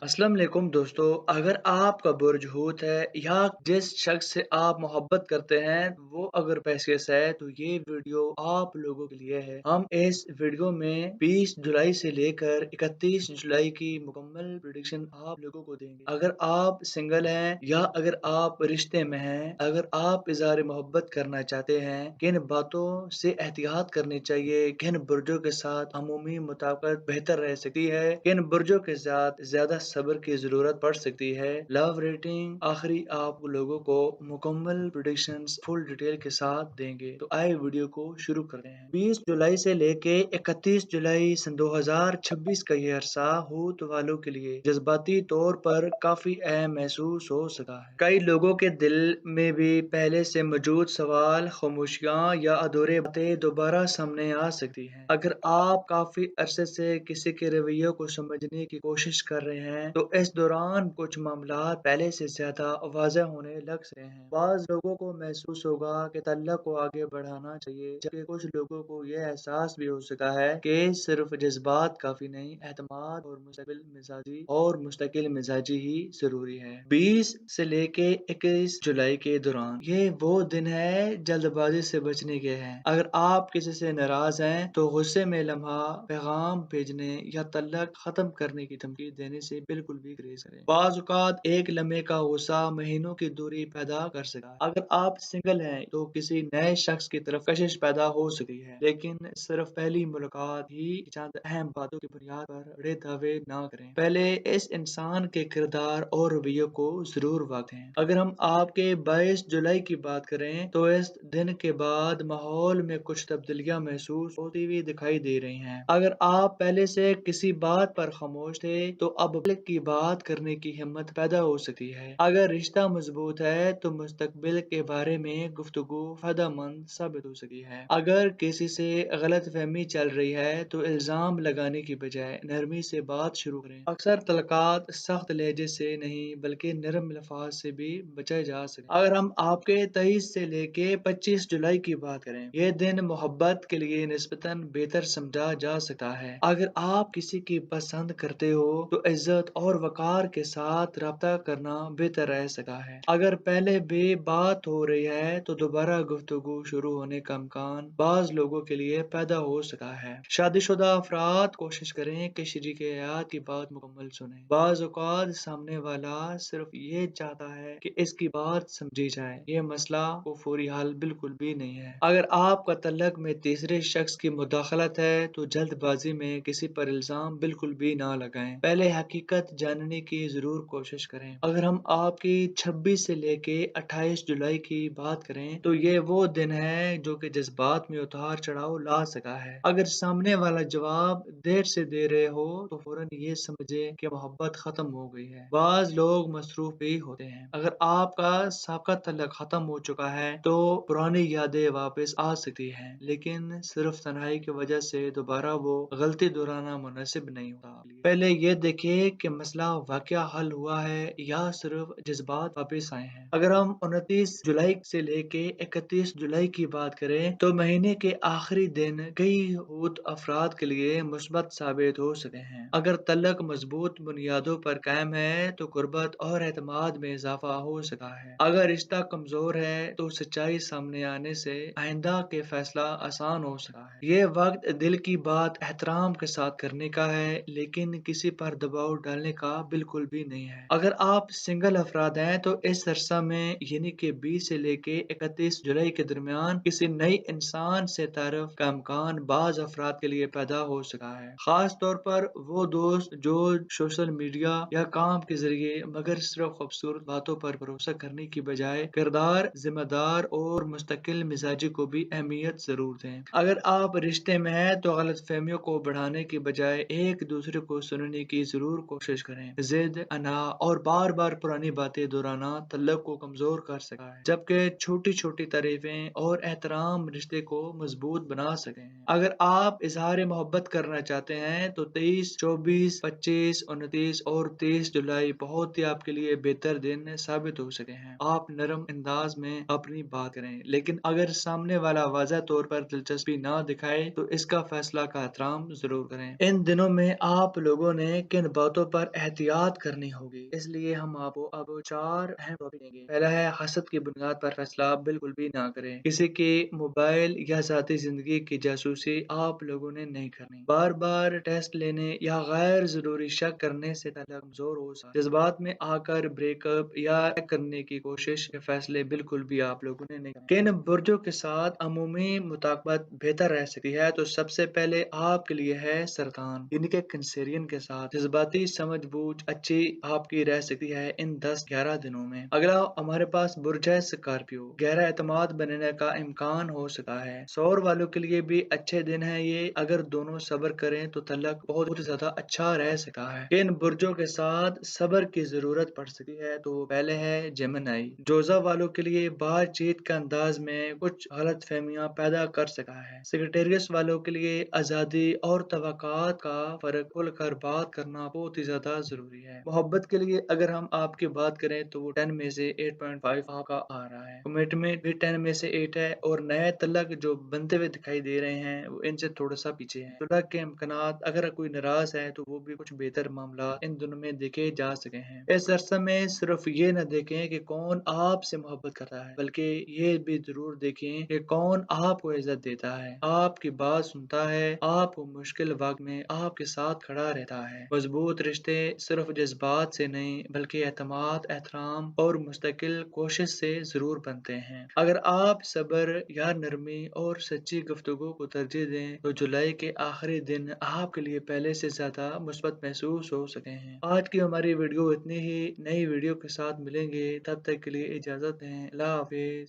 अस्सलाम वालेकुम दोस्तों। अगर आपका बुर्ज हुत है या जिस शख्स से आप मोहब्बत करते हैं वो अगर पेशकश है तो ये वीडियो आप लोगों के लिए है। हम इस वीडियो में 20 जुलाई से लेकर 31 जुलाई की मुकम्मल प्रेडिक्शन आप लोगों को देंगे। अगर आप सिंगल हैं या अगर आप रिश्ते में हैं, अगर आप इज़हार मोहब्बत करना चाहते हैं, किन बातों से एहतियात करनी चाहिए, किन बुर्जों के साथ अमूमी मुताबिकत बेहतर रह सकती है, किन बुर्जों के साथ ज्यादा सब्र की जरूरत पड़ सकती है, लव रेटिंग आखिरी आप लोगों को मुकम्मल प्रेडिक्शंस फुल डिटेल के साथ देंगे। तो आए वीडियो को शुरू करते हैं। 20 जुलाई से लेके 31 जुलाई सन 2026 का ये अरसा हूत वालों के लिए जज्बाती तौर पर काफी अहम महसूस हो सका है। कई लोगों के दिल में भी पहले से मौजूद सवाल, खामोशियां या अधूरे बातें दोबारा सामने आ सकती हैं। अगर आप काफी अरसे से किसी के रवैये को समझने की कोशिश कर रहे हैं तो इस दौरान कुछ मामला पहले से ज्यादा वाज़ेह होने लग सकते हैं। बाज़ लोगों को महसूस होगा कि तल्लक को आगे बढ़ाना चाहिए, जबकि कुछ लोगों को यह एहसास भी हो सका है कि सिर्फ जज्बात काफी नहीं, एतमाद और मुस्तकिल मिजाजी ही जरूरी है। 20 से लेके 21 जुलाई के दौरान ये वो दिन है जल्दबाजी से बचने के हैं। अगर आप किसी से नाराज हैं तो गुस्से में लम्हा पैगाम भेजने या तल्लक खत्म करने की धमकी देने से बिल्कुल भी गुरेज करें। बाज़ औक़ात एक लम्हे का गुस्सा महीनों की दूरी पैदा कर सकता है। अगर आप सिंगल हैं तो किसी नए शख्स की तरफ कशिश पैदा हो सकती है, लेकिन सिर्फ पहली मुलाकात ही चंद अहम बातों की बुनियाद पर बड़े दावे ना करें। पहले इस इंसान के किरदार और रवैये को जरूर वाक़ें। अगर हम आपके 22 जुलाई की बात करें तो इस दिन के बाद माहौल में कुछ तब्दीलियां महसूस होती हुई दिखाई दे रही हैं। अगर आप पहले से किसी बात पर खामोश थे तो अब पब्लिक की बात करने की हिम्मत पैदा हो सकती है। अगर रिश्ता मजबूत है तो मुस्तकबिल के बारे में गुफ्तगू फायदेमंद साबित हो सकती है। अगर किसी से गलत फहमी चल रही है तो इल्जाम लगाने की बजाय नरमी से बात शुरू करें। अक्सर तलकात सख्त लहजे से नहीं बल्कि नरम लफ्ज से भी बचाए जा सकते। अगर हम आपके 23 से लेके 25 जुलाई की बात करें, यह दिन मोहब्बत के लिए निस्बतन बेहतर समझा जा सकता है। अगर आप किसी की पसंद करते हो तो इज्जत और वकार के साथ रब्ता करना बेहतर रह सका है। अगर पहले भी बात हो रही है तो दोबारा गुफ्तगू शुरू होने का इम्कान बाज लोगों के लिए पैदा हो सका है। शादीशुदा अफराद कोशिश करें कि शरीक हयात की बात मुकम्मल सुने। बाज औक़ात सामने वाला सिर्फ ये चाहता है कि इसकी बात समझी जाए। ये मसला को फौरी हल बिल्कुल भी नहीं है। अगर आपका तल्लक में तीसरे शख्स की मुदाखलत है तो जल्दबाजी में किसी पर इल्जाम बिल्कुल भी ना लगाएं। पहले हकीकत जानने की जरूर कोशिश करें। अगर हम आपकी 26 से लेके 28 जुलाई की बात करें तो ये वो दिन है जो कि जज्बात में उतार चढ़ाव ला सका है। अगर सामने वाला जवाब देर से दे रहे हो तो फौरन ये समझे कि मोहब्बत खत्म हो गई है। बाज लोग मसरूफ भी होते हैं। अगर आपका साबका तल्लक खत्म हो चुका है तो पुरानी यादें वापस आ सकती हैं, लेकिन सिर्फ तन्हाई की वजह से दोबारा वो गलती दोहराना मुनासिब नहीं होता। पहले ये देखिए कि मसला वाकया हल हुआ है या सिर्फ जज्बात वापस आए हैं। अगर हम 29 जुलाई से लेके 31 जुलाई की बात करें तो महीने के आखिरी दिन कई हूत अफराद के लिए मुस्बत साबित हो सकते हैं। अगर तल्लक मजबूत बुनियादों पर कायम है तो कुर्बत और एतमाद में इजाफा हो सका है। अगर रिश्ता कमजोर है तो सच्चाई सामने आने से आइंदा के फैसला आसान हो सका है। ये वक्त दिल की बात एहतराम के साथ करने का है, लेकिन किसी पर दबाव डालने का बिल्कुल भी नहीं है। अगर आप सिंगल अफराद हैं तो इस अरसा में यानी कि 20 से लेके 31 जुलाई के दरमियान किसी नई इंसान से तारुफ का इम्कान बाज अफराद के लिए पैदा हो सका है। खास तौर पर वो दोस्त जो सोशल मीडिया या काम के जरिए मगर सिर्फ खूबसूरत बातों पर भरोसा करने की बजाय किरदार, जिम्मेदार और मुस्तकिल मिजाजी को भी अहमियत जरूर दें। अगर आप रिश्ते में हैं तो गलत फहमियों को बढ़ाने की बजाय एक दूसरे को सुनने की जरूर कोशिश करें। जिद, अना और बार बार पुरानी बातें दोहराना तल्लक को कमजोर कर सकता है, जबकि छोटी छोटी तारीफें और एहतराम रिश्ते को मजबूत बना सकते हैं। अगर आप इजहार मोहब्बत करना चाहते हैं तो 23, 24, 25, 29 और 30 जुलाई बहुत ही आपके लिए बेहतर दिन साबित हो सके हैं। आप नरम अंदाज में अपनी बात करें, लेकिन अगर सामने वाला वाज़ह तौर पर दिलचस्पी ना दिखाए तो इसका फैसला का एहतराम जरूर करें। इन दिनों में आप लोगों ने किन बातों पर एहतियात करनी होगी। इसलिए हम आपको अब 4 अहम टॉपिक देंगे। पहला है हसद की बुनियाद पर फैसला बिल्कुल भी ना करें। किसी के मोबाइल या ज़ाती ज़िंदगी की जासूसी आप लोगों ने नहीं करनी। बार-बार टेस्ट लेने या गैर ज़रूरी शक करने से ताल्लुक कमज़ोर हो सकता है। जज़्बात में आकर ब्रेकअप या करने की कोशिश के फैसले बिल्कुल भी आप लोगों ने नहीं करने। किन बुर्जों के साथ अमूमी मुताक़बत बेहतर रह सकती है? तो सबसे पहले आपके लिए है सरतान, यानी कि कैंसेरियन के साथ जज़्बाती समझ-बूझ अच्छी आपकी रह सकती है इन 10-11 दिनों में। अगला हमारे पास बुर्ज है स्कॉर्पियो, गहरा एतमाद बनने का इम्कान हो सकता है। सौर वालों के लिए भी अच्छे दिन है ये, अगर दोनों सब्र करें तो तल्लक बहुत ज़्यादा अच्छा रह सकता है। किन बुर्जों के साथ सब्र की जरूरत पड़ सकती है? तो पहले है जेमिनी, जोजा वालों के लिए बातचीत के अंदाज में कुछ गलत फहमियाँ पैदा कर सकता है। सेक्रेटेरियस वालों के लिए आज़ादी और तवक्कात का फर्क खुल कर बात करना बहुत ही ज्यादा जरूरी है। मोहब्बत के लिए अगर हम आपकी बात करें तो वो 10 में से 8.5 आपका आ रहा है। कमिटमेंट भी 10 में से 8 है और नए तलक जो बनते हुए दिखाई दे रहे हैं वो इनसे थोड़ा सा पीछे है। सुलह के इम्कानात, अगर कोई नाराज है तो वो भी कुछ बेहतर मामला इन दोनों में देखे जा सके हैं। इस अरसे में सिर्फ ये न देखें कि कौन आपसे मोहब्बत करता है, बल्कि ये भी जरूर देखें कि कौन आपको इज्जत देता है, आपकी बात सुनता है, आपको मुश्किल वक्त में आपके साथ खड़ा रहता है। मजबूत रिश्ते सिर्फ जज्बात से नहीं बल्कि एतमाद, एहतराम और मुस्तकिल कोशिश से जरूर बनते हैं। अगर आप सब्र या नरमी और सच्ची गुफ्तगू को तरजीह दें तो जुलाई के आखिरी दिन आपके लिए पहले से ज्यादा मुस्बत महसूस हो सके हैं। आज की हमारी वीडियो इतनी ही, नई वीडियो के साथ मिलेंगे, तब तक के लिए इजाजत दें। अल्लाह हाफिज।